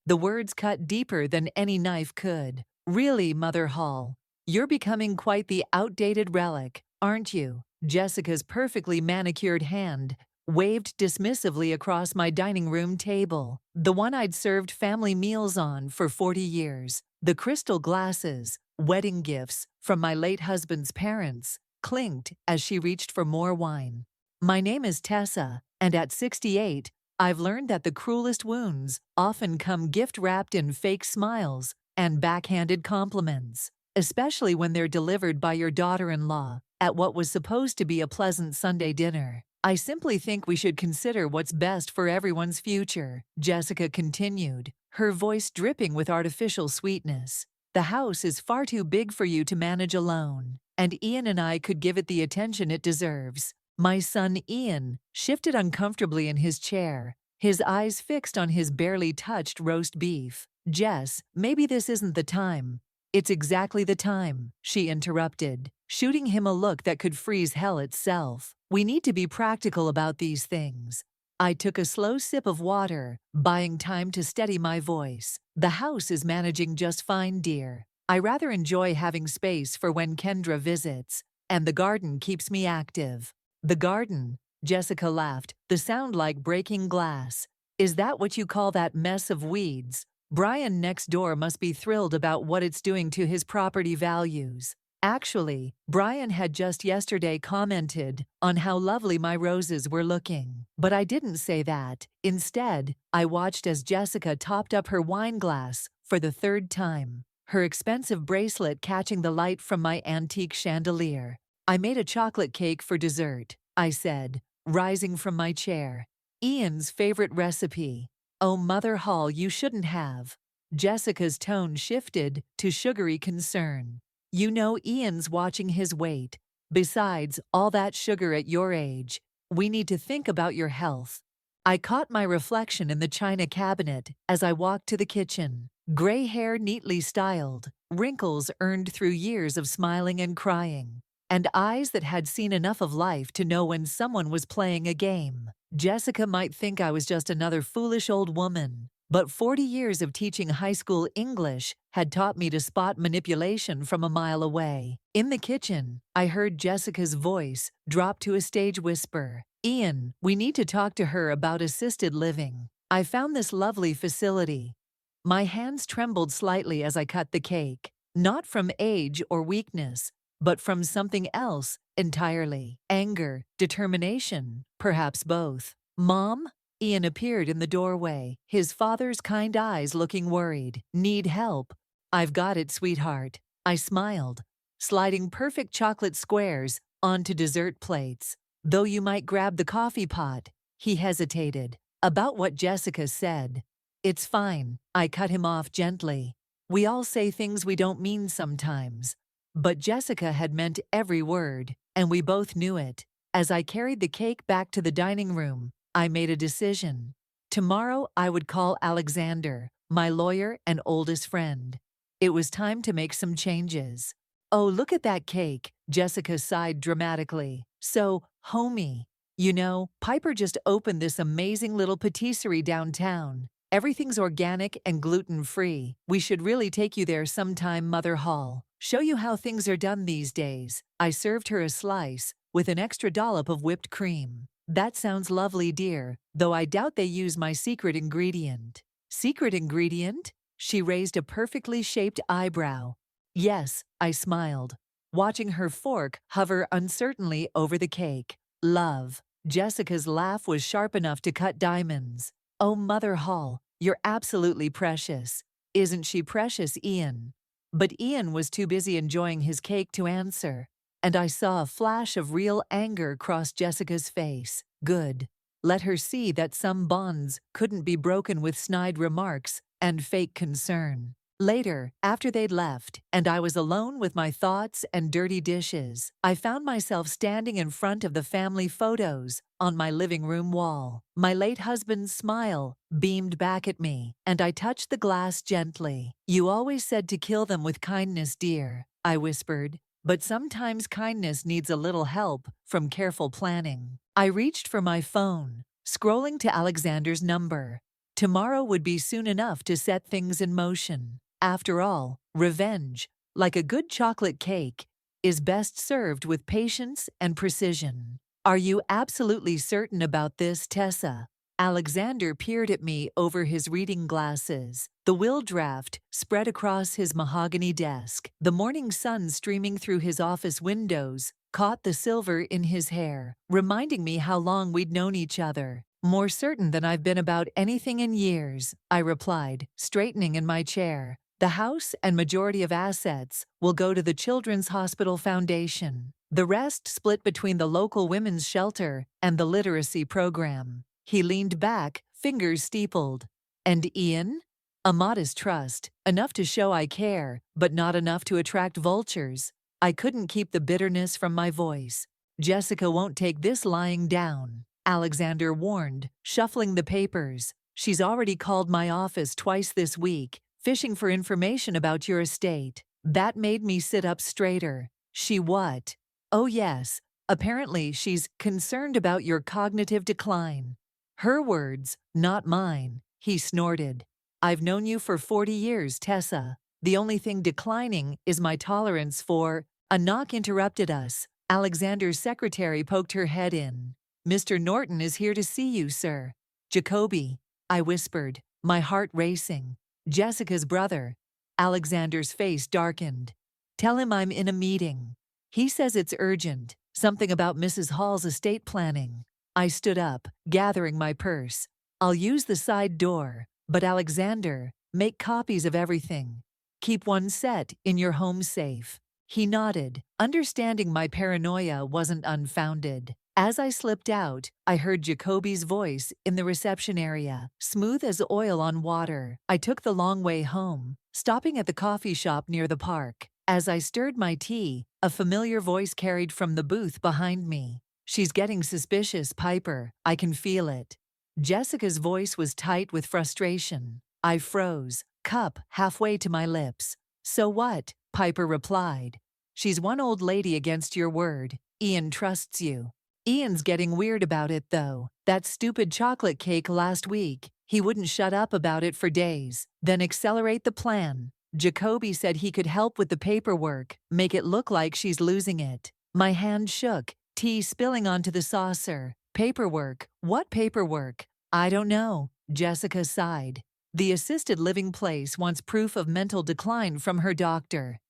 The words cut deeper than any knife could. Really, Mother Hall, you're becoming quite the outdated relic, aren't you? Jessica's perfectly manicured hand waved dismissively across my dining room table, the one I'd served family meals on for 40 years. The crystal glasses, wedding gifts from my late husband's parents, clinked as she reached for more wine. My name is Tessa, and at 68, I've learned that the cruelest wounds often come gift-wrapped in fake smiles and backhanded compliments, especially when they're delivered by your daughter-in-law at what was supposed to be a pleasant Sunday dinner. I simply think we should consider what's best for everyone's future, Jessica continued, her voice dripping with artificial sweetness. The house is far too big for you to manage alone, and Ian and I could give it the attention it deserves. My son Ian shifted uncomfortably in his chair, his eyes fixed on his barely touched roast beef. Jess, maybe this isn't the time. It's exactly the time, she interrupted, shooting him a look that could freeze hell itself. We need to be practical about these things. I took a slow sip of water, buying time to steady my voice. The house is managing just fine, dear. I rather enjoy having space for when Kendra visits, and the garden keeps me active. The garden? Jessica laughed, the sound like breaking glass. Is that what you call that mess of weeds? Brian next door must be thrilled about what it's doing to his property values. Actually, Brian had just yesterday commented on how lovely my roses were looking. But I didn't say that. Instead, I watched as Jessica topped up her wine glass for the third time, her expensive bracelet catching the light from my antique chandelier. I made a chocolate cake for dessert, I said, rising from my chair. Ian's favorite recipe. Oh, Mother Hall, you shouldn't have. Jessica's tone shifted to sugary concern. You know Ian's watching his weight. Besides, all that sugar at your age. We need to think about your health. I caught my reflection in the china cabinet as I walked to the kitchen. Gray hair neatly styled, wrinkles earned through years of smiling and crying, and eyes that had seen enough of life to know when someone was playing a game. Jessica might think I was just another foolish old woman, but 40 years of teaching high school English had taught me to spot manipulation from a mile away. In the kitchen, I heard Jessica's voice drop to a stage whisper. Ian, we need to talk to her about assisted living. I found this lovely facility. My hands trembled slightly as I cut the cake, not from age or weakness, but from something else entirely. Anger, determination, perhaps both. Mom? Ian appeared in the doorway, his father's kind eyes looking worried. Need help? I've got it, sweetheart. I smiled, sliding perfect chocolate squares onto dessert plates. Though you might grab the coffee pot. He hesitated. About what Jessica said. It's fine, I cut him off gently. We all say things we don't mean sometimes. But Jessica had meant every word, and we both knew it. As I carried the cake back to the dining room, I made a decision. Tomorrow I would call Alexander, my lawyer and oldest friend. It was time to make some changes. Oh, look at that cake, Jessica sighed dramatically. So, homey. You know, Piper just opened this amazing little patisserie downtown. Everything's organic and gluten-free. We should really take you there sometime, Mother Hall. Show you how things are done these days. I served her a slice with an extra dollop of whipped cream. That sounds lovely, dear, though I doubt they use my secret ingredient. Secret ingredient? She raised a perfectly shaped eyebrow. Yes, I smiled, watching her fork hover uncertainly over the cake. Love. Jessica's laugh was sharp enough to cut diamonds. Oh, Mother Hall, you're absolutely precious. Isn't she precious, Ian? But Ian was too busy enjoying his cake to answer, and I saw a flash of real anger cross Jessica's face. Good. Let her see that some bonds couldn't be broken with snide remarks and fake concern. Later, after they'd left, and I was alone with my thoughts and dirty dishes, I found myself standing in front of the family photos on my living room wall. My late husband's smile beamed back at me, and I touched the glass gently. You always said to kill them with kindness, dear, I whispered, but sometimes kindness needs a little help from careful planning. I reached for my phone, scrolling to Alexander's number. Tomorrow would be soon enough to set things in motion. After all, revenge, like a good chocolate cake, is best served with patience and precision. Are you absolutely certain about this, Tessa? Alexander peered at me over his reading glasses. The will draft spread across his mahogany desk. The morning sun streaming through his office windows caught the silver in his hair, reminding me how long we'd known each other. More certain than I've been about anything in years, I replied, straightening in my chair. The house and majority of assets will go to the Children's Hospital Foundation. The rest split between the local women's shelter and the literacy program. He leaned back, fingers steepled. And Ian? A modest trust, enough to show I care, but not enough to attract vultures. I couldn't keep the bitterness from my voice. Jessica won't take this lying down, Alexander warned, shuffling the papers. She's already called my office twice this week, fishing for information about your estate. That made me sit up straighter. She what? Oh yes, apparently she's concerned about your cognitive decline. Her words, not mine, he snorted. I've known you for 40 years, Tessa. The only thing declining is my tolerance for— A knock interrupted us. Alexander's secretary poked her head in. Mr. Norton is here to see you, sir. Jacoby, I whispered, my heart racing. Jessica's brother. Alexander's face darkened. Tell him I'm in a meeting. He says it's urgent, something about Mrs. Hall's estate planning. I stood up, gathering my purse. I'll use the side door, but Alexander, make copies of everything. Keep one set in your home safe. He nodded, understanding my paranoia wasn't unfounded. As I slipped out, I heard Jacoby's voice in the reception area, smooth as oil on water. I took the long way home, stopping at the coffee shop near the park. As I stirred my tea, a familiar voice carried from the booth behind me. She's getting suspicious, Piper. I can feel it. Jessica's voice was tight with frustration. I froze, cup halfway to my lips. So what? Piper replied. She's one old lady against your word. Ian trusts you. Ian's getting weird about it, though. That stupid chocolate cake last week. He wouldn't shut up about it for days. Then accelerate the plan. Jacoby said he could help with the paperwork, make it look like she's losing it. My hand shook, tea spilling onto the saucer. Paperwork? What paperwork? I don't know. Jessica sighed. The assisted living place wants proof of mental decline from her doctor.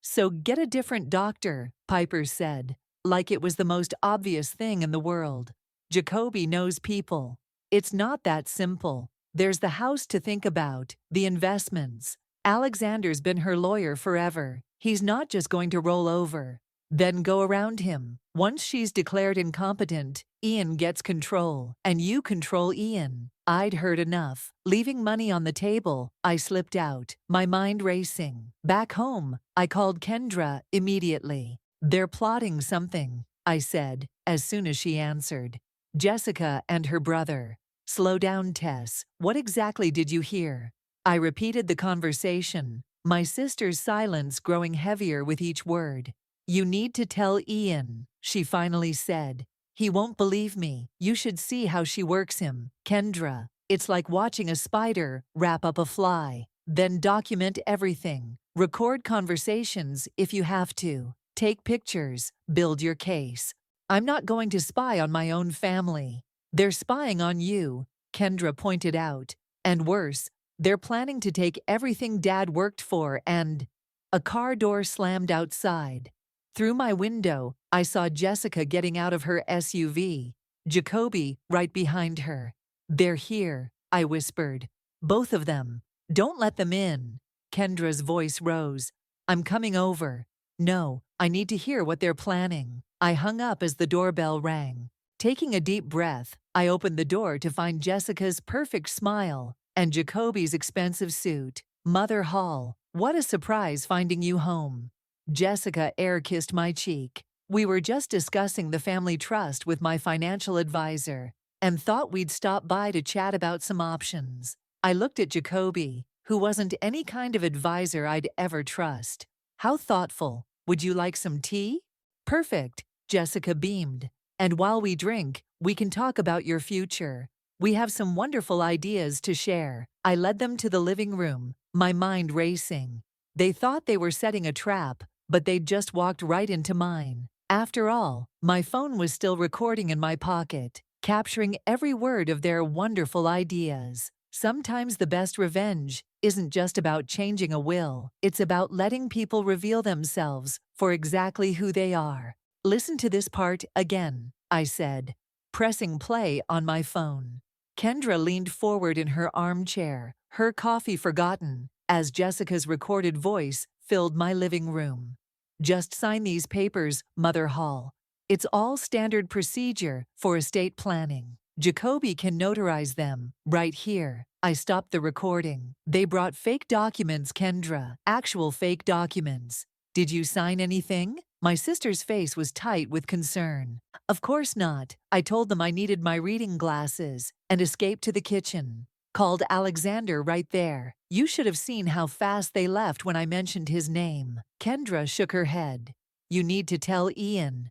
So get a different doctor, Piper said, like it was the most obvious thing in the world. Jacoby knows people. It's not that simple. There's the house to think about, the investments. Alexander's been her lawyer forever. He's not just going to roll over. Then go around him. Once she's declared incompetent, Ian gets control, and you control Ian. I'd heard enough. Leaving money on the table, I slipped out, my mind racing. Back home, I called Kendra immediately. They're plotting something, I said, as soon as she answered. Jessica and her brother. Slow down, Tess. What exactly did you hear? I repeated the conversation, my sister's silence growing heavier with each word. You need to tell Ian, she finally said. He won't believe me. You should see how she works him. Kendra, it's like watching a spider wrap up a fly. Then document everything. Record conversations if you have to. Take pictures. Build your case. I'm not going to spy on my own family. They're spying on you, Kendra pointed out. And worse, they're planning to take everything Dad worked for and— A car door slammed outside. Through my window, I saw Jessica getting out of her SUV. Jacoby right behind her. They're here, I whispered. Both of them. Don't let them in. Kendra's voice rose. I'm coming over. No, I need to hear what they're planning. I hung up as the doorbell rang. Taking a deep breath, I opened the door to find Jessica's perfect smile and Jacoby's expensive suit. Mother Hall, what a surprise finding you home. Jessica air-kissed my cheek. We were just discussing the family trust with my financial advisor and thought we'd stop by to chat about some options. I looked at Jacoby, who wasn't any kind of advisor I'd ever trust. How thoughtful. Would you like some tea? Perfect, Jessica beamed. And while we drink, we can talk about your future. We have some wonderful ideas to share. I led them to the living room, my mind racing. They thought they were setting a trap, but they'd just walked right into mine. After all, my phone was still recording in my pocket, capturing every word of their wonderful ideas. Sometimes the best revenge isn't just about changing a will, it's about letting people reveal themselves for exactly who they are. Listen to this part again, I said, pressing play on my phone. Kendra leaned forward in her armchair, her coffee forgotten, as Jessica's recorded voice filled my living room. Just sign these papers, Mother Hall. It's all standard procedure for estate planning. Jacoby can notarize them right here. I stopped the recording. They brought fake documents, Kendra. Actual fake documents. Did you sign anything? My sister's face was tight with concern. Of course not. I told them I needed my reading glasses and escaped to the kitchen. Called Alexander right there. You should have seen how fast they left when I mentioned his name. Kendra shook her head. You need to tell Ian.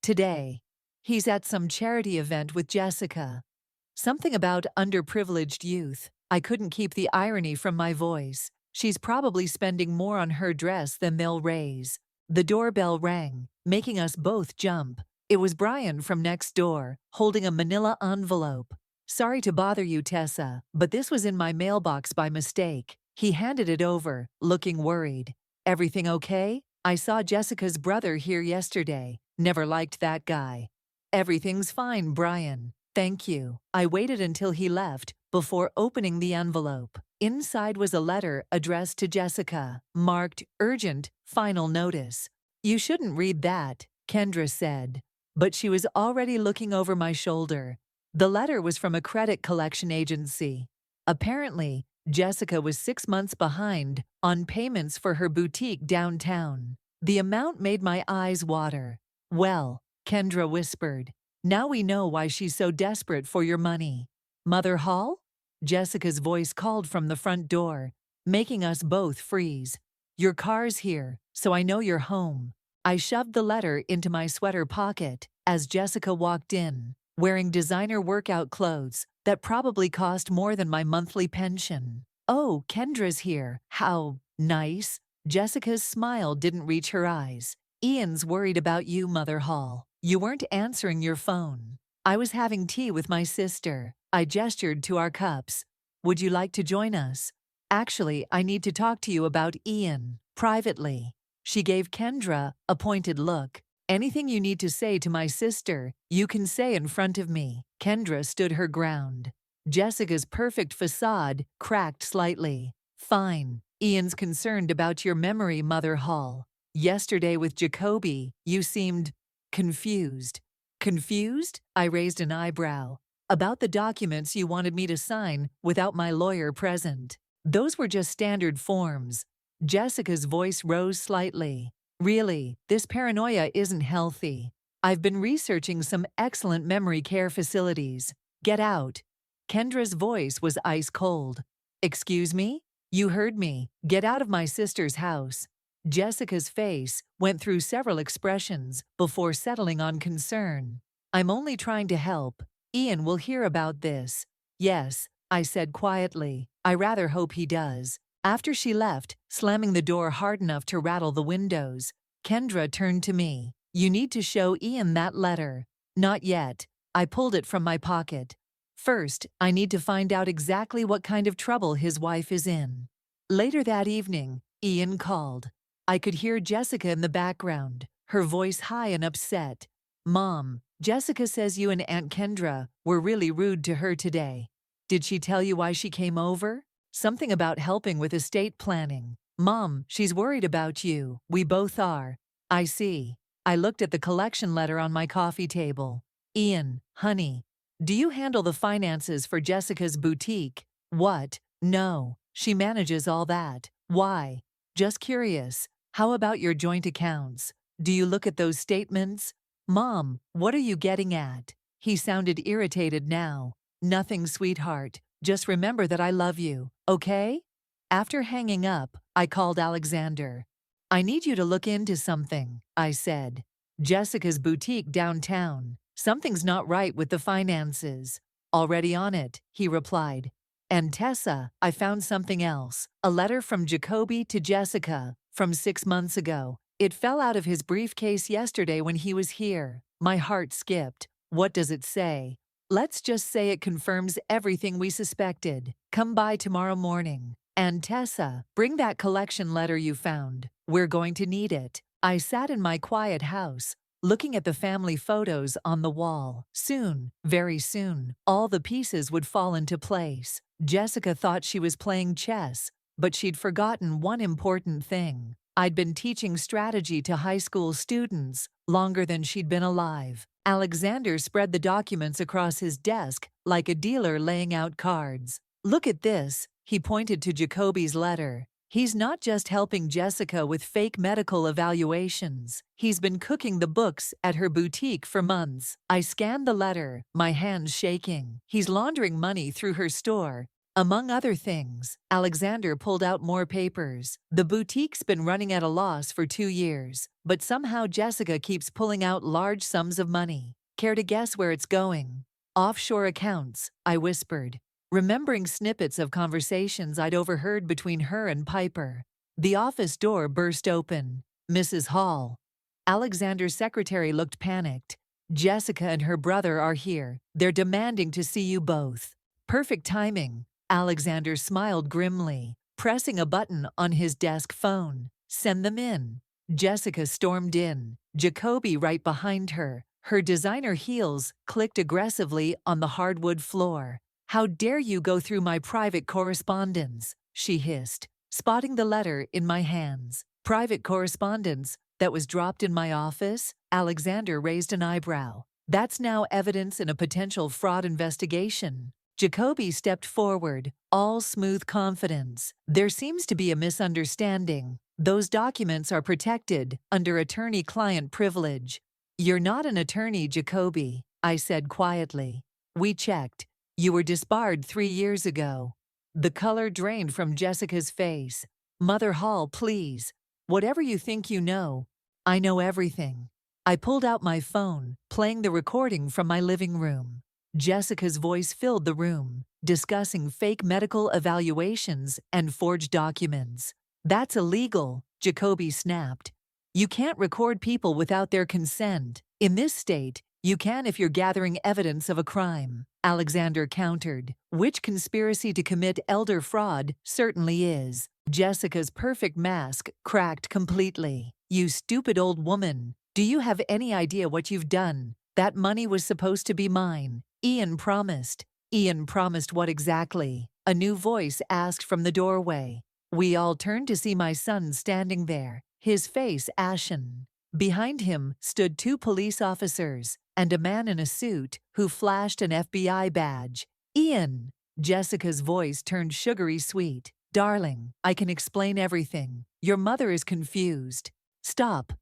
Today. He's at some charity event with Jessica. Something about underprivileged youth. I couldn't keep the irony from my voice. She's probably spending more on her dress than they'll raise. The doorbell rang, making us both jump. It was Brian from next door, holding a manila envelope. Sorry to bother you, Tessa, but this was in my mailbox by mistake. He handed it over, looking worried. Everything okay? I saw Jessica's brother here yesterday. Never liked that guy. Everything's fine, Brian. Thank you. I waited until he left before opening the envelope. Inside was a letter addressed to Jessica, marked urgent, final notice. You shouldn't read that, Kendra said. But she was already looking over my shoulder. The letter was from a credit collection agency. Apparently, Jessica was 6 months behind on payments for her boutique downtown. The amount made my eyes water. Well, Kendra whispered, now we know why she's so desperate for your money. Mother Hall? Jessica's voice called from the front door, making us both freeze. Your car's here, so I know you're home. I shoved the letter into my sweater pocket as Jessica walked in, wearing designer workout clothes that probably cost more than my monthly pension. Oh, Kendra's here. How nice. Jessica's smile didn't reach her eyes. Ian's worried about you, Mother Hall. You weren't answering your phone. I was having tea with my sister. I gestured to our cups. Would you like to join us? Actually, I need to talk to you about Ian, privately. She gave Kendra a pointed look. Anything you need to say to my sister, you can say in front of me. Kendra stood her ground. Jessica's perfect facade cracked slightly. Fine. Ian's concerned about your memory, Mother Hall. Yesterday with Jacoby, you seemed confused. Confused? I raised an eyebrow. About the documents you wanted me to sign without my lawyer present. Those were just standard forms. Jessica's voice rose slightly. Really, this paranoia isn't healthy. I've been researching some excellent memory care facilities. Get out. Kendra's voice was ice cold. Excuse me? You heard me. Get out of my sister's house. Jessica's face went through several expressions before settling on concern. I'm only trying to help. Ian will hear about this. Yes, I said quietly. I rather hope he does. After she left, slamming the door hard enough to rattle the windows, Kendra turned to me. You need to show Ian that letter. Not yet. I pulled it from my pocket. First, I need to find out exactly what kind of trouble his wife is in. Later that evening, Ian called. I could hear Jessica in the background, her voice high and upset. Mom, Jessica says you and Aunt Kendra were really rude to her today. Did she tell you why she came over? Something about helping with estate planning. Mom, she's worried about you. We both are. I see. I looked at the collection letter on my coffee table. Ian, honey, do you handle the finances for Jessica's boutique? What? No, she manages all that. Why? Just curious. How about your joint accounts? Do you look at those statements? Mom, what are you getting at? He sounded irritated now. Nothing, sweetheart. Just remember that I love you, okay? After hanging up, I called Alexander. I need you to look into something, I said. Jessica's boutique downtown. Something's not right with the finances. Already on it, he replied. And Tessa, I found something else. A letter from Jacoby to Jessica, from 6 months ago. It fell out of his briefcase yesterday when he was here. My heart skipped. What does it say? Let's just say it confirms everything we suspected. Come by tomorrow morning. And Tessa, bring that collection letter you found. We're going to need it. I sat in my quiet house, looking at the family photos on the wall. Soon, very soon, all the pieces would fall into place. Jessica thought she was playing chess, but she'd forgotten one important thing. I'd been teaching strategy to high school students longer than she'd been alive. Alexander spread the documents across his desk like a dealer laying out cards. Look at this, he pointed to Jacoby's letter. He's not just helping Jessica with fake medical evaluations. He's been cooking the books at her boutique for months. I scanned the letter, my hands shaking. He's laundering money through her store. Among other things, Alexander pulled out more papers. The boutique's been running at a loss for 2 years, but somehow Jessica keeps pulling out large sums of money. Care to guess where it's going? Offshore accounts, I whispered, remembering snippets of conversations I'd overheard between her and Piper. The office door burst open. Mrs. Hall. Alexander's secretary looked panicked. Jessica and her brother are here. They're demanding to see you both. Perfect timing. Alexander smiled grimly, pressing a button on his desk phone. Send them in. Jessica stormed in, Jacoby right behind her. Her designer heels clicked aggressively on the hardwood floor. How dare you go through my private correspondence, she hissed, spotting the letter in my hands. Private correspondence that was dropped in my office? Alexander raised an eyebrow. That's now evidence in a potential fraud investigation. Jacoby stepped forward, all smooth confidence. There seems to be a misunderstanding. Those documents are protected under attorney-client privilege. You're not an attorney, Jacoby, I said quietly. We checked. You were disbarred 3 years ago. The color drained from Jessica's face. Mother Hall, please. Whatever you think you know, I know everything. I pulled out my phone, playing the recording from my living room. Jessica's voice filled the room, discussing fake medical evaluations and forged documents. That's illegal, Jacoby snapped. You can't record people without their consent. In this state, you can if you're gathering evidence of a crime, Alexander countered. Which conspiracy to commit elder fraud certainly is. Jessica's perfect mask cracked completely. You stupid old woman. Do you have any idea what you've done? That money was supposed to be mine. Ian promised. Ian promised what exactly? A new voice asked from the doorway. We all turned to see my son standing there, his face ashen. Behind him stood 2 police officers and a man in a suit who flashed an FBI badge. Ian! Jessica's voice turned sugary sweet. Darling, I can explain everything. Your mother is confused. Stop.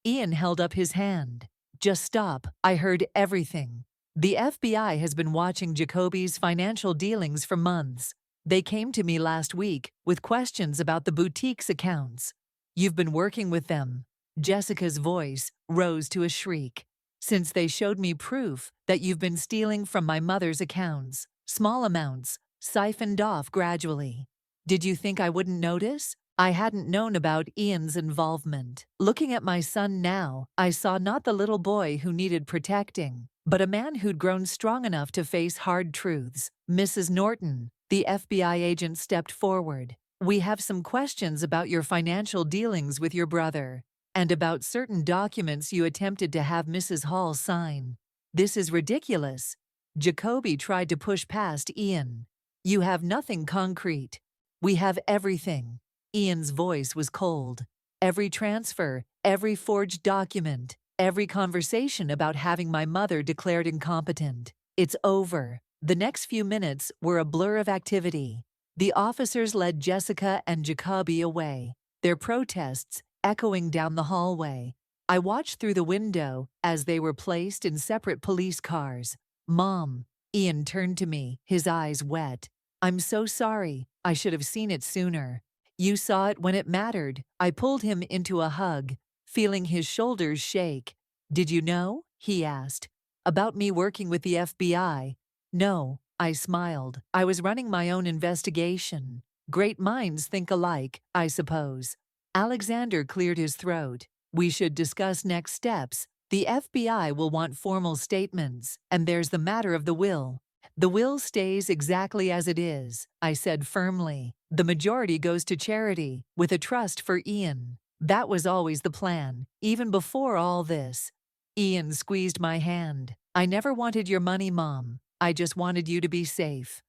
Ian held up his hand. Just stop. I heard everything. The FBI has been watching Jacoby's financial dealings for months. They came to me last week with questions about the boutique's accounts. You've been working with them. Jessica's voice rose to a shriek. Since they showed me proof that you've been stealing from my mother's accounts, small amounts, siphoned off gradually. Did you think I wouldn't notice? I hadn't known about Ian's involvement. Looking at my son now, I saw not the little boy who needed protecting, but a man who'd grown strong enough to face hard truths. Mrs. Norton, the FBI agent stepped forward. We have some questions about your financial dealings with your brother, and about certain documents you attempted to have Mrs. Hall sign. This is ridiculous. Jacoby tried to push past Ian. You have nothing concrete. We have everything. Ian's voice was cold. Every transfer, every forged document, every conversation about having my mother declared incompetent. It's over. The next few minutes were a blur of activity. The officers led Jessica and Jacoby away, their protests echoing down the hallway. I watched through the window as they were placed in separate police cars. Mom, Ian turned to me, his eyes wet. I'm so sorry. I should have seen it sooner. You saw it when it mattered. I pulled him into a hug, feeling his shoulders shake. Did you know? He asked. About me working with the FBI? No, I smiled. I was running my own investigation. Great minds think alike, I suppose. Alexander cleared his throat. We should discuss next steps. The FBI will want formal statements, and there's the matter of the will. The will stays exactly as it is, I said firmly. The majority goes to charity, with a trust for Ian. That was always the plan, even before all this. Ian squeezed my hand. I never wanted your money, Mom. I just wanted you to be safe.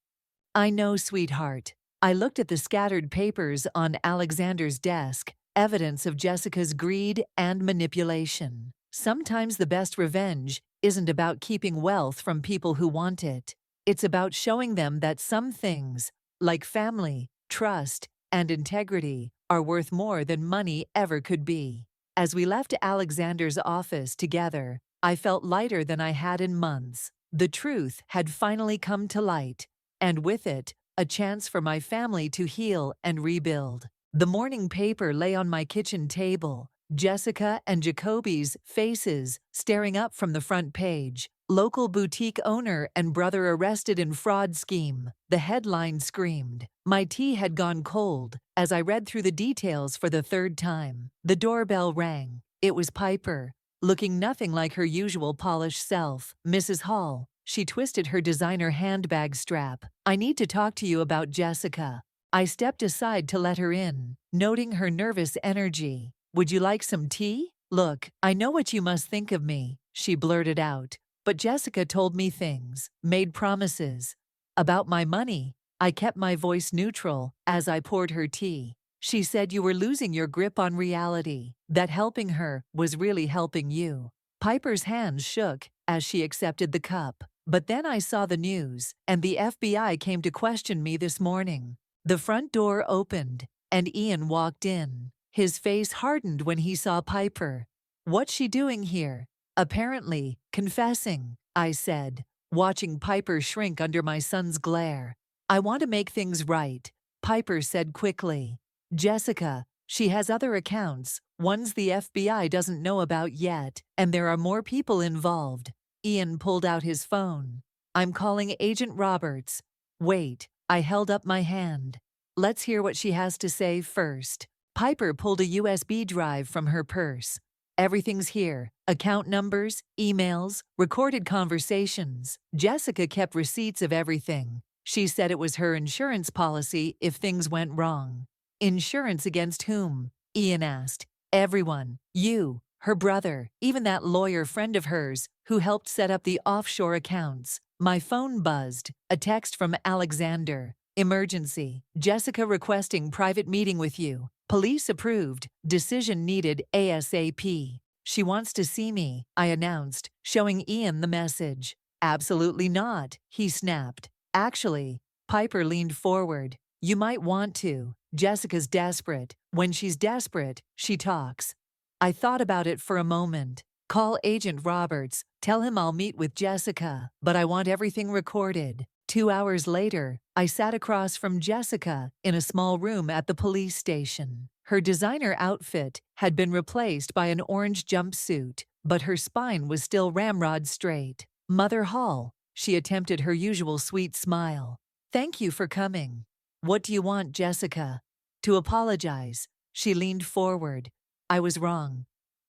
I know, sweetheart. I looked at the scattered papers on Alexander's desk, evidence of Jessica's greed and manipulation. Sometimes the best revenge isn't about keeping wealth from people who want it. It's about showing them that some things, like family, trust, and integrity, are worth more than money ever could be. As we left Alexander's office together, I felt lighter than I had in months. The truth had finally come to light, and with it, a chance for my family to heal and rebuild. The morning paper lay on my kitchen table, Jessica and Jacoby's faces staring up from the front page. Local boutique owner and brother arrested in fraud scheme, the headline screamed. My tea had gone cold as I read through the details for the third time. The doorbell rang. It was Piper, looking nothing like her usual polished self. Mrs. Hall, she twisted her designer handbag strap. I need to talk to you about Jessica. I stepped aside to let her in, noting her nervous energy. Would you like some tea? Look, I know what you must think of me, she blurted out. But Jessica told me things, made promises. About my money, I kept my voice neutral as I poured her tea. She said you were losing your grip on reality, that helping her was really helping you. Piper's hands shook as she accepted the cup. But then I saw the news, and the FBI came to question me this morning. The front door opened, and Ian walked in. His face hardened when he saw Piper. What's she doing here? Apparently, confessing, I said, watching Piper shrink under my son's glare. I want to make things right, Piper said quickly. Jessica, she has other accounts, ones the FBI doesn't know about yet, and there are more people involved. Ian pulled out his phone. I'm calling Agent Roberts. Wait, I held up my hand. Let's hear what she has to say first. Piper pulled a USB drive from her purse. Everything's here. Account numbers, emails, recorded conversations. Jessica kept receipts of everything. She said it was her insurance policy if things went wrong. Insurance against whom? Ian asked. Everyone. You, her brother, even that lawyer friend of hers who helped set up the offshore accounts. My phone buzzed. A text from Alexander. Emergency. Jessica requesting private meeting with you. Police approved. Decision needed ASAP. She wants to see me, I announced, showing Ian the message. Absolutely not, he snapped. Actually, Piper leaned forward. You might want to. Jessica's desperate. When she's desperate, she talks. I thought about it for a moment. Call Agent Roberts. Tell him I'll meet with Jessica, but I want everything recorded. 2 hours later, I sat across from Jessica in a small room at the police station. Her designer outfit had been replaced by an orange jumpsuit, but her spine was still ramrod straight. Mother Hall, she attempted her usual sweet smile. Thank you for coming. What do you want, Jessica? To apologize. She leaned forward. I was wrong.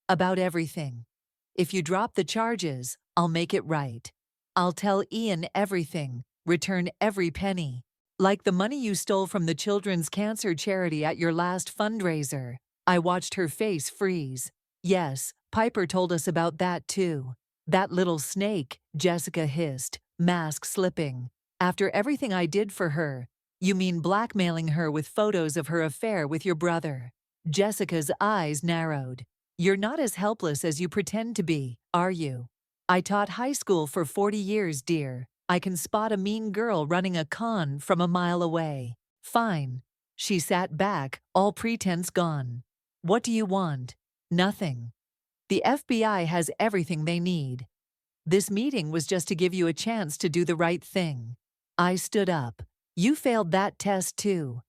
About everything. If you drop the charges, I'll make it right. I'll tell Ian everything. Return every penny. Like the money you stole from the children's cancer charity at your last fundraiser. I watched her face freeze. Yes, Piper told us about that too. That little snake, Jessica hissed, mask slipping. After everything I did for her. You mean blackmailing her with photos of her affair with your brother? Jessica's eyes narrowed. You're not as helpless as you pretend to be, are you? I taught high school for 40 years, dear. I can spot a mean girl running a con from a mile away. Fine. She sat back, all pretense gone. What do you want? Nothing. The FBI has everything they need. This meeting was just to give you a chance to do the right thing. I stood up. You failed that test too.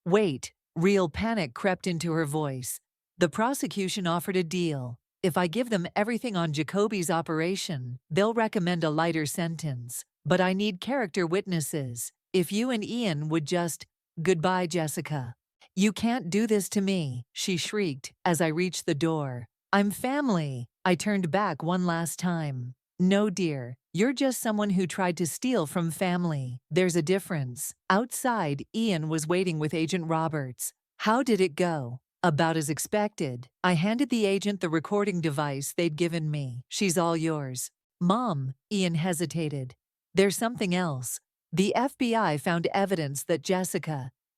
Wait, real panic crept into her voice. The prosecution offered a deal. If I give them everything on Jacoby's operation, they'll recommend a lighter sentence. but I need character witnesses. If you and Ian would just— Goodbye, Jessica. You can't do this to me, she shrieked as I reached the door. I'm family. I turned back one last time. No, dear, you're just someone who tried to steal from family. There's a difference. Outside, Ian was waiting with Agent Roberts. How did it go? About as expected. I handed the agent the recording device they'd given me. She's all yours. Mom, Ian hesitated. There's something else. The FBI found evidence that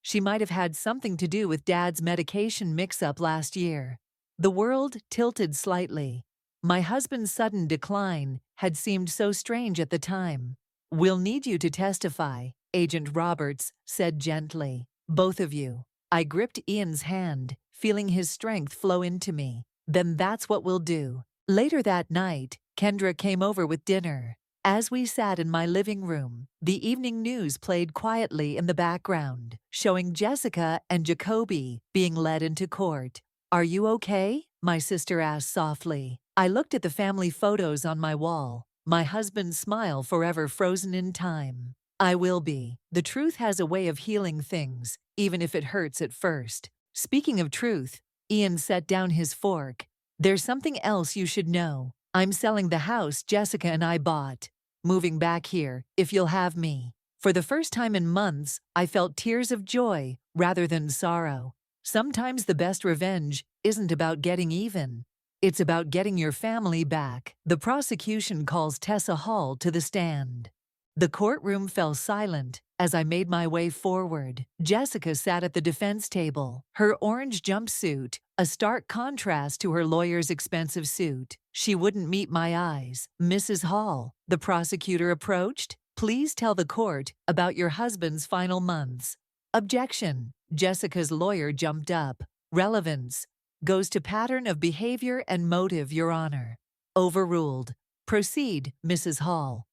she might have had something to do with Dad's medication mix-up last year. The world tilted slightly. My husband's sudden decline had seemed so strange at the time. We'll need you to testify, Agent Roberts said gently. Both of you. I gripped Ian's hand, feeling his strength flow into me. Then that's what we'll do. Later that night, Kendra came over with dinner. As we sat in my living room, the evening news played quietly in the background, showing Jessica and Jacoby being led into court. Are you okay? My sister asked softly. I looked at the family photos on my wall, my husband's smile forever frozen in time. I will be. The truth has a way of healing things, even if it hurts at first. Speaking of truth, Ian set down his fork. There's something else you should know. I'm selling the house Jessica and I bought. Moving back here, if you'll have me. For the first time in months, I felt tears of joy rather than sorrow. Sometimes the best revenge isn't about getting even. It's about getting your family back. The prosecution calls Tessa Hall to the stand. The courtroom fell silent as I made my way forward. Jessica sat at the defense table, her orange jumpsuit, a stark contrast to her lawyer's expensive suit. She wouldn't meet my eyes. Mrs. Hall, the prosecutor approached. Please tell the court about your husband's final months. Objection. Jessica's lawyer jumped up. Relevance. Goes to pattern of behavior and motive, Your Honor. Overruled. Proceed, Mrs. Hall.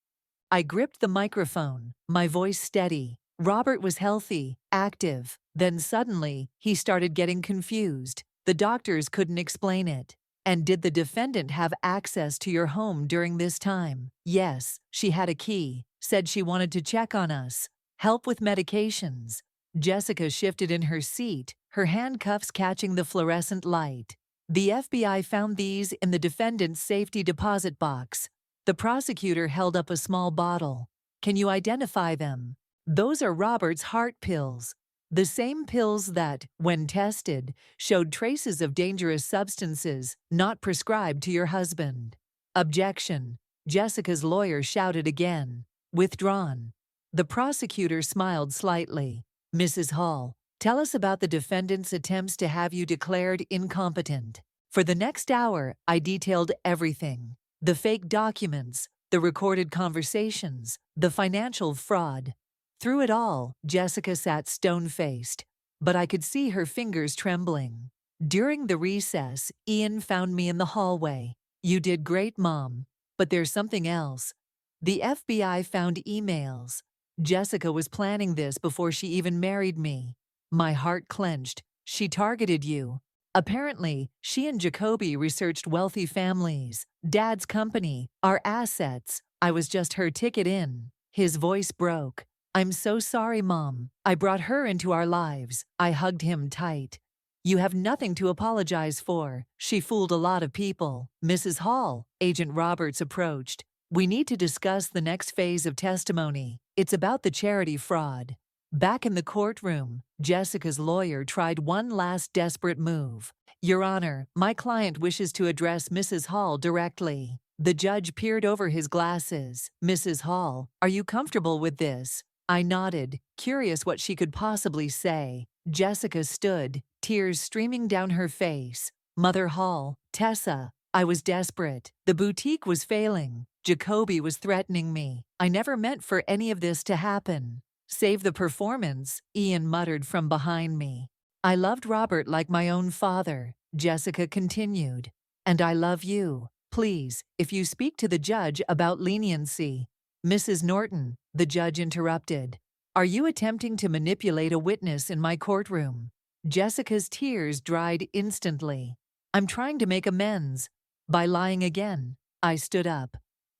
I gripped the microphone, my voice steady. Robert was healthy, active. Then suddenly, he started getting confused. The doctors couldn't explain it. And did the defendant have access to your home during this time? Yes, she had a key. Said she wanted to check on us. Help with medications. Jessica shifted in her seat, her handcuffs catching the fluorescent light. The FBI found these in the defendant's safety deposit box. The prosecutor held up a small bottle. Can you identify them? Those are Robert's heart pills. The same pills that, when tested, showed traces of dangerous substances not prescribed to your husband. Objection. Jessica's lawyer shouted again. Withdrawn. The prosecutor smiled slightly. Mrs. Hall, tell us about the defendant's attempts to have you declared incompetent. For the next hour, I detailed everything. The fake documents, the recorded conversations, the financial fraud. Through it all, Jessica sat stone-faced, but I could see her fingers trembling. During the recess, Ian found me in the hallway. You did great, Mom, but there's something else. The FBI found emails. Jessica was planning this before she even married me. My heart clenched. She targeted you. Apparently, she and Jacoby researched wealthy families, Dad's company, our assets. I was just her ticket in. His voice broke. I'm so sorry, Mom. I brought her into our lives. I hugged him tight. You have nothing to apologize for. She fooled a lot of people. Mrs. Hall, Agent Roberts approached. We need to discuss the next phase of testimony. It's about the charity fraud. Back in the courtroom, Jessica's lawyer tried one last desperate move. Your Honor, my client wishes to address Mrs. Hall directly. The judge peered over his glasses. Mrs. Hall, are you comfortable with this? I nodded, curious what she could possibly say. Jessica stood, tears streaming down her face. Mother Hall, Tessa, I was desperate. The boutique was failing. Jacoby was threatening me. I never meant for any of this to happen. Save the performance, Ian muttered from behind me. I loved Robert like my own father, Jessica continued. And I love you. Please, if you speak to the judge about leniency. Mrs. Norton, the judge interrupted. Are you attempting to manipulate a witness in my courtroom? Jessica's tears dried instantly. I'm trying to make amends. By lying again. I stood up.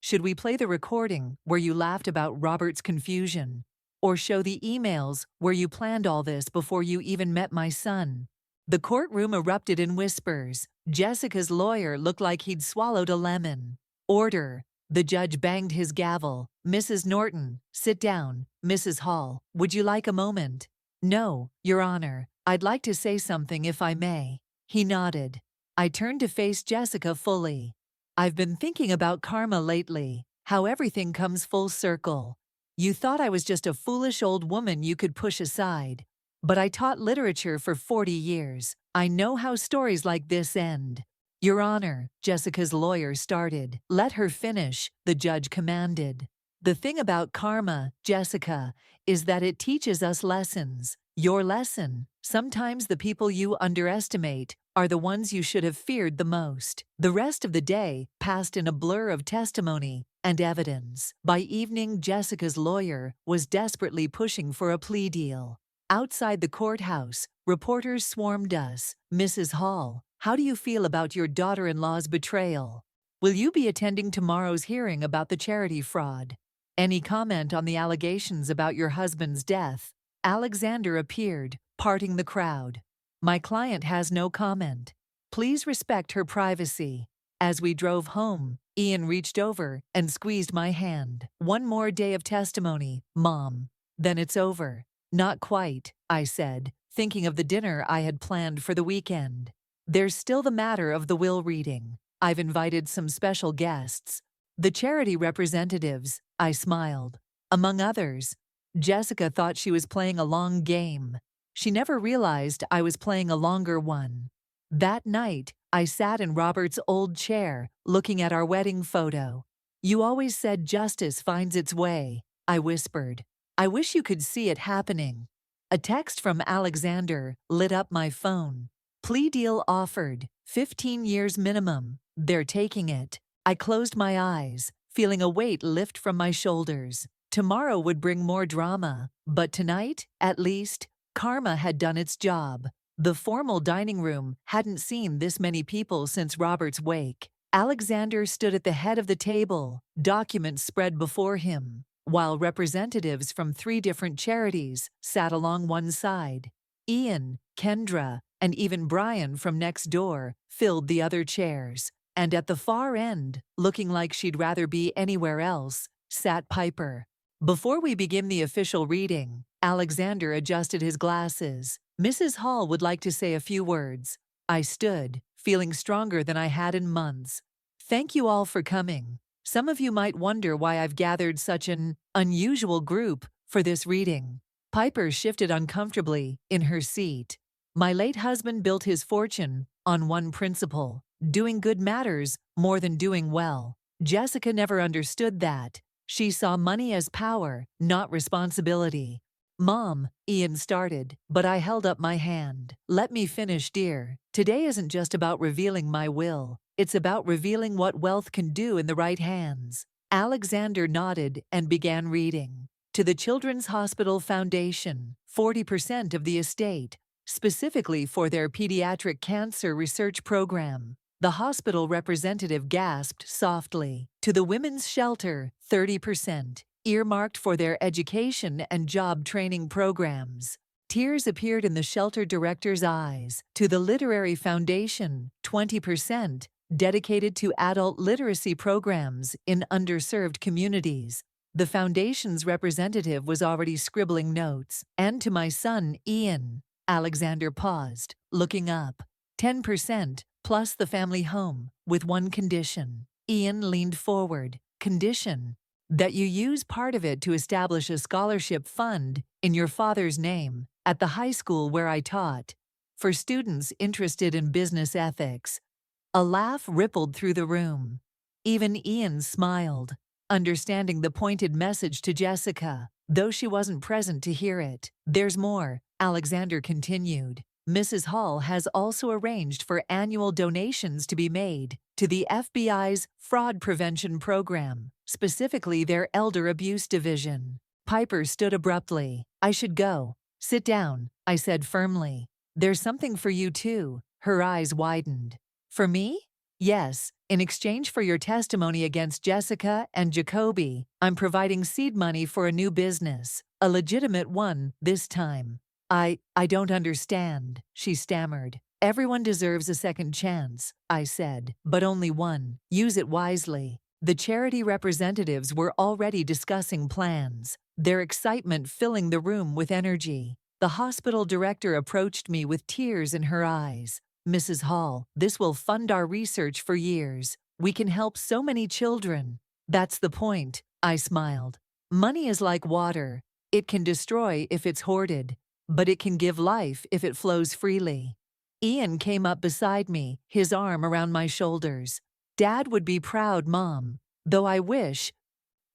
Should we play the recording where you laughed about Robert's confusion? Or show the emails where you planned all this before you even met my son? The courtroom erupted in whispers. Jessica's lawyer looked like he'd swallowed a lemon. Order. The judge banged his gavel. Mrs. Norton, sit down. Mrs. Hall, would you like a moment? No, Your Honor. I'd like to say something if I may. He nodded. I turned to face Jessica fully. I've been thinking about karma lately, how everything comes full circle. You thought I was just a foolish old woman you could push aside. But I taught literature for 40 years. I know how stories like this end. Your Honor, Jessica's lawyer started. Let her finish, the judge commanded. The thing about karma, Jessica, is that it teaches us lessons. Your lesson: sometimes the people you underestimate are the ones you should have feared the most. The rest of the day passed in a blur of testimony and evidence. By evening, Jessica's lawyer was desperately pushing for a plea deal. Outside the courthouse, reporters swarmed us. Mrs. Hall, how do you feel about your daughter-in-law's betrayal? Will you be attending tomorrow's hearing about the charity fraud? Any comment on the allegations about your husband's death? Alexander appeared, parting the crowd. My client has no comment. Please respect her privacy. As we drove home, Ian reached over and squeezed my hand. One more day of testimony, Mom. Then it's over. Not quite, I said, thinking of the dinner I had planned for the weekend. There's still the matter of the will reading. I've invited some special guests. The charity representatives, I smiled. Among others. Jessica thought she was playing a long game. She never realized I was playing a longer one. That night, I sat in Robert's old chair, looking at our wedding photo. You always said justice finds its way, I whispered. I wish you could see it happening. A text from Alexander lit up my phone. Plea deal offered, 15 years minimum. They're taking it. I closed my eyes, feeling a weight lift from my shoulders. Tomorrow would bring more drama, but tonight, at least, karma had done its job. The formal dining room hadn't seen this many people since Robert's wake. Alexander stood at the head of the table, documents spread before him, while representatives from 3 different charities sat along one side. Ian, Kendra, and even Brian from next door filled the other chairs. And at the far end, looking like she'd rather be anywhere else, sat Piper. Before we begin the official reading, Alexander adjusted his glasses. Mrs. Hall would like to say a few words. I stood, feeling stronger than I had in months. Thank you all for coming. Some of you might wonder why I've gathered such an unusual group for this reading. Piper shifted uncomfortably in her seat. My late husband built his fortune on one principle: doing good matters more than doing well. Jessica never understood that. She saw money as power, not responsibility. Mom, Ian started, but I held up my hand. Let me finish, dear. Today isn't just about revealing my will. It's about revealing what wealth can do in the right hands. Alexander nodded and began reading. To the Children's Hospital Foundation, 40% of the estate, specifically for their pediatric cancer research program. The hospital representative gasped softly. To the Women's Shelter, 30%, earmarked for their education and job training programs. Tears appeared in the shelter director's eyes. To the Literary Foundation, 20%, dedicated to adult literacy programs in underserved communities. The foundation's representative was already scribbling notes. And to my son, Ian. Alexander paused, looking up. 10%, plus the family home, with one condition. Ian leaned forward. Condition: that you use part of it to establish a scholarship fund in your father's name at the high school where I taught, for students interested in business ethics. A laugh rippled through the room. Even Ian smiled, understanding the pointed message to Jessica, though she wasn't present to hear it. There's more, Alexander continued. Mrs. Hall has also arranged for annual donations to be made to the FBI's fraud prevention program, specifically their elder abuse division. Piper stood abruptly. I should go. Sit down, I said firmly. There's something for you too. Her eyes widened. For me? Yes, in exchange for your testimony against Jessica and Jacoby, I'm providing seed money for a new business, a legitimate one this time. I don't understand, she stammered. Everyone deserves a second chance, I said, but only one. Use it wisely. The charity representatives were already discussing plans, their excitement filling the room with energy. The hospital director approached me with tears in her eyes. Mrs. Hall, this will fund our research for years. We can help so many children. That's the point, I smiled. Money is like water. It can destroy if it's hoarded, but it can give life if it flows freely. Ian came up beside me, his arm around my shoulders. Dad would be proud, Mom. Though I wish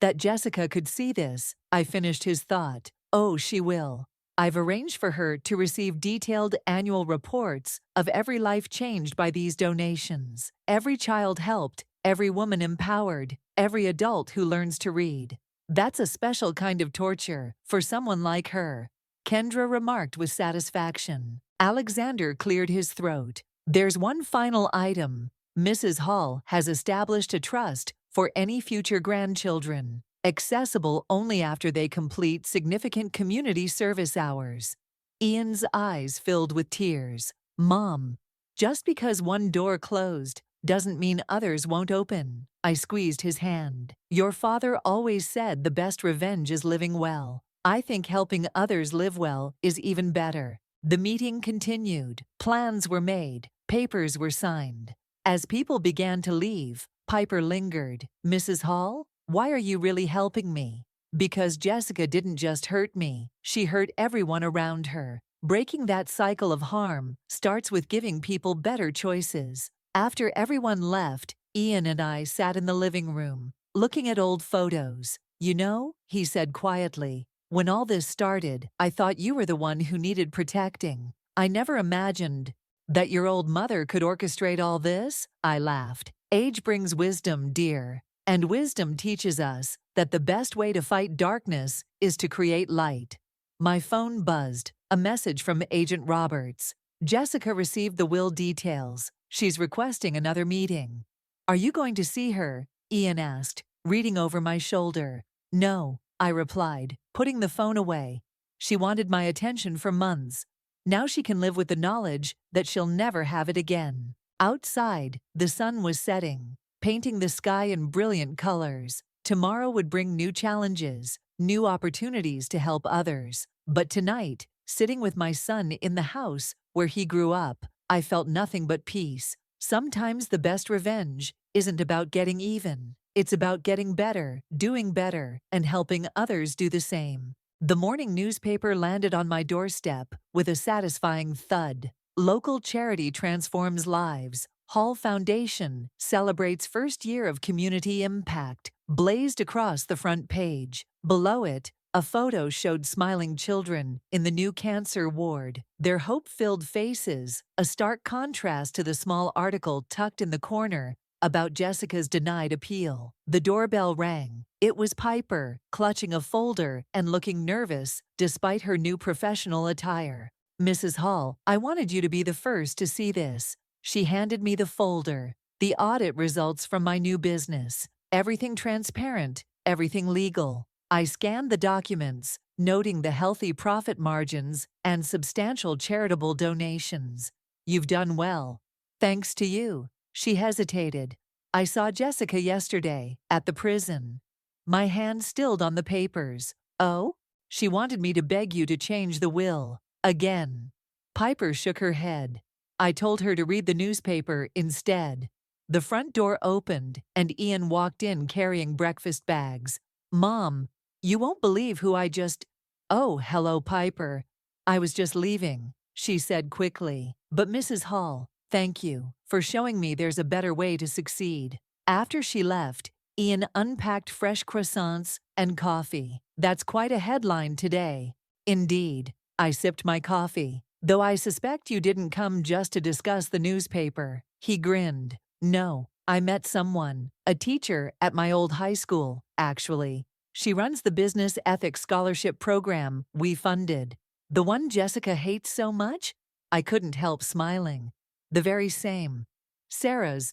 that Jessica could see this, I finished his thought. Oh, she will. I've arranged for her to receive detailed annual reports of every life changed by these donations, every child helped, every woman empowered, every adult who learns to read. That's a special kind of torture for someone like her, Kendra remarked with satisfaction. Alexander cleared his throat. There's one final item. Mrs. Hall has established a trust for any future grandchildren, accessible only after they complete significant community service hours. Ian's eyes filled with tears. Mom, just because one door closed doesn't mean others won't open. I squeezed his hand. Your father always said the best revenge is living well. I think helping others live well is even better. The meeting continued. Plans were made. Papers were signed. As people began to leave, Piper lingered. Mrs. Hall, why are you really helping me? Because Jessica didn't just hurt me, she hurt everyone around her. Breaking that cycle of harm starts with giving people better choices. After everyone left, Ian and I sat in the living room, looking at old photos. You know, he said quietly, when all this started, I thought you were the one who needed protecting. I never imagined that your old mother could orchestrate all this? I laughed. Age brings wisdom, dear. And wisdom teaches us that the best way to fight darkness is to create light. My phone buzzed. A message from Agent Roberts. Jessica received the will details. She's requesting another meeting. Are you going to see her? Ian asked, reading over my shoulder. No, I replied, putting the phone away. She wanted my attention for months. Now she can live with the knowledge that she'll never have it again. Outside, the sun was setting, painting the sky in brilliant colors. Tomorrow would bring new challenges, new opportunities to help others. But tonight, sitting with my son in the house where he grew up, I felt nothing but peace. Sometimes the best revenge isn't about getting even. It's about getting better, doing better, and helping others do the same. The morning newspaper landed on my doorstep with a satisfying thud. Local charity transforms lives. Hall Foundation celebrates first year of community impact, blazed across the front page. Below it, a photo showed smiling children in the new cancer ward, their hope-filled faces, a stark contrast to the small article tucked in the corner about Jessica's denied appeal. The doorbell rang. It was Piper, clutching a folder and looking nervous despite her new professional attire. Mrs. Hall, I wanted you to be the first to see this. She handed me the folder. The audit results from my new business. Everything transparent, everything legal. I scanned the documents, noting the healthy profit margins and substantial charitable donations. You've done well. Thanks to you. She hesitated. I saw Jessica yesterday, at the prison. My hand stilled on the papers. Oh? She wanted me to beg you to change the will. Again. Piper shook her head. I told her to read the newspaper instead. The front door opened, and Ian walked in carrying breakfast bags. Mom, you won't believe who I just... Oh, hello, Piper. I was just leaving, she said quickly. But Mrs. Hall, thank you for showing me there's a better way to succeed. After she left, Ian unpacked fresh croissants and coffee. That's quite a headline today. Indeed. I sipped my coffee. Though I suspect you didn't come just to discuss the newspaper. He grinned. No, I met someone, a teacher at my old high school, actually. She runs the business ethics scholarship program we funded. The one Jessica hates so much? I couldn't help smiling. The very same. Sarah's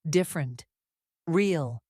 different, real.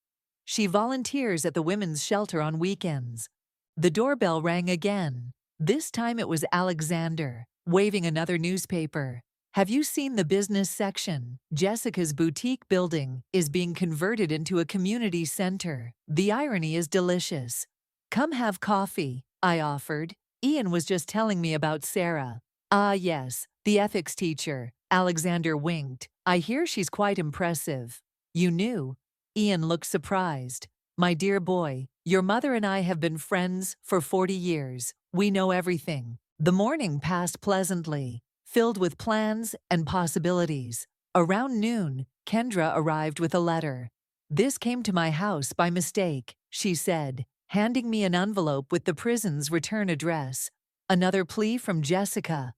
She volunteers at the women's shelter on weekends. The doorbell rang again. This time it was Alexander, waving another newspaper. Have you seen the business section? Jessica's boutique building is being converted into a community center. The irony is delicious. Come have coffee, I offered. Ian was just telling me about Sarah. Ah, yes, the ethics teacher. Alexander winked. I hear she's quite impressive. You knew? Ian looked surprised. My dear boy, your mother and I have been friends for 40 years. We know everything. The morning passed pleasantly, filled with plans and possibilities. Around noon, Kendra arrived with a letter. This came to my house by mistake, she said, handing me an envelope with the prison's return address. Another plea from Jessica.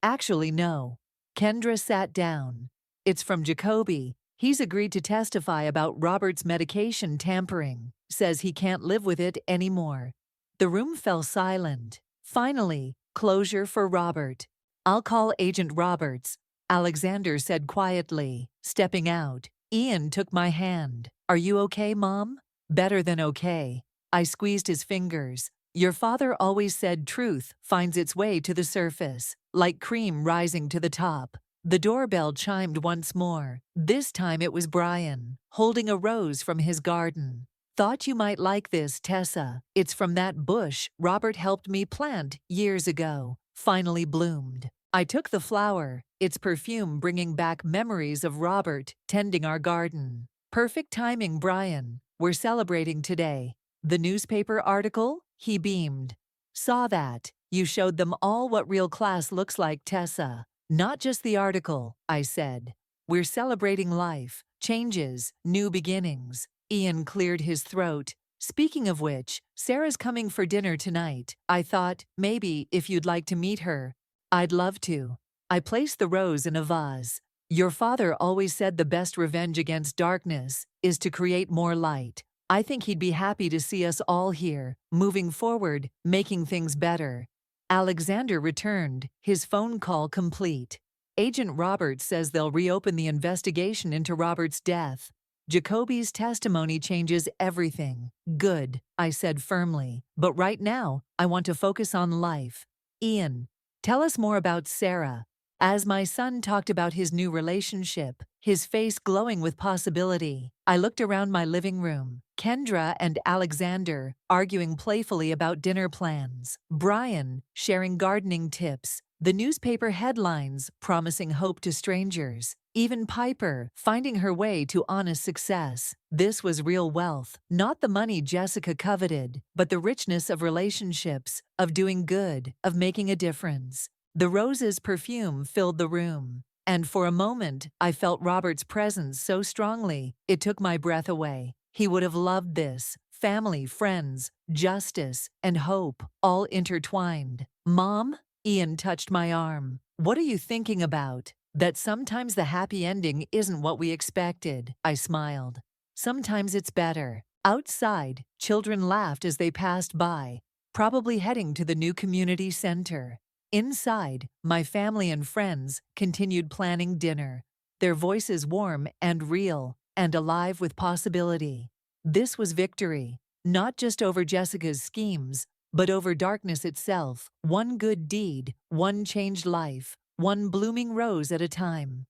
Actually, no. Kendra sat down. It's from Jacoby. He's agreed to testify about Robert's medication tampering, says he can't live with it anymore. The room fell silent. Finally, closure for Robert. I'll call Agent Roberts, Alexander said quietly, stepping out. Ian took my hand. Are you okay, Mom? Better than okay. I squeezed his fingers. Your father always said truth finds its way to the surface, like cream rising to the top. The doorbell chimed once more. This time it was Brian, holding a rose from his garden. Thought you might like this, Tessa. It's from that bush Robert helped me plant years ago. Finally bloomed. I took the flower, its perfume bringing back memories of Robert tending our garden. Perfect timing, Brian. We're celebrating today. The newspaper article? He beamed. Saw that. You showed them all what real class looks like, Tessa. Not just the article, I said. We're celebrating life, changes, new beginnings. Ian cleared his throat. Speaking of which, Sarah's coming for dinner tonight. I thought, maybe, if you'd like to meet her. I'd love to. I placed the rose in a vase. Your father always said the best revenge against darkness is to create more light. I think he'd be happy to see us all here, moving forward, making things better. Alexander returned, his phone call complete. Agent Roberts says they'll reopen the investigation into Robert's death. Jacoby's testimony changes everything. Good, I said firmly. But right now, I want to focus on life. Ian, tell us more about Sarah. As my son talked about his new relationship, his face glowing with possibility, I looked around my living room. Kendra and Alexander arguing playfully about dinner plans. Brian sharing gardening tips. The newspaper headlines promising hope to strangers. Even Piper finding her way to honest success. This was real wealth, not the money Jessica coveted, but the richness of relationships, of doing good, of making a difference. The rose's perfume filled the room, and for a moment I felt Robert's presence so strongly it took my breath away. He would have loved this. Family, friends, justice, and hope, all intertwined. Mom? Ian touched my arm. What are you thinking about? That sometimes the happy ending isn't what we expected, I smiled. Sometimes it's better. Outside, children laughed as they passed by, probably heading to the new community center. Inside, my family and friends continued planning dinner, their voices warm and real, and alive with possibility. This was victory, not just over Jessica's schemes, but over darkness itself. One good deed, one changed life, one blooming rose at a time.